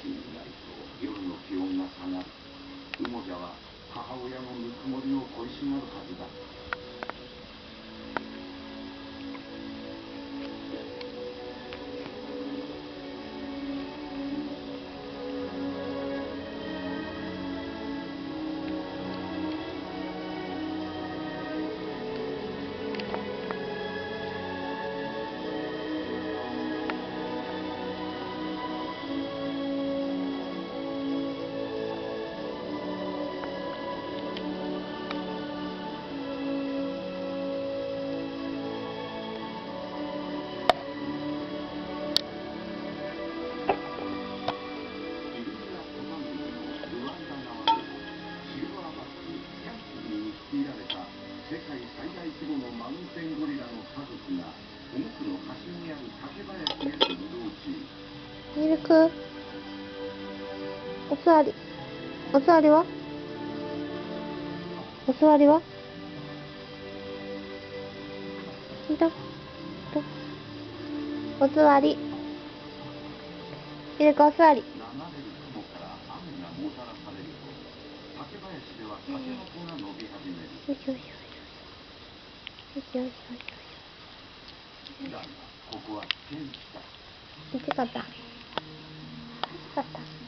になると夜の気温が下がる。ウモジャは母親のぬくもりを恋しがるはずだ。世界最大規模のマウンテンゴリラの家族が保護区の端にある竹林へと移動中。ミルク、お座り。お座りは？お座りは？お座り。ミルク、お座り。流れる雲から雨がもたらされると、竹林ではタケノコが伸び始める。よしよしよしよしよしよし。だがここは危険地帯。きつかった。きつかった。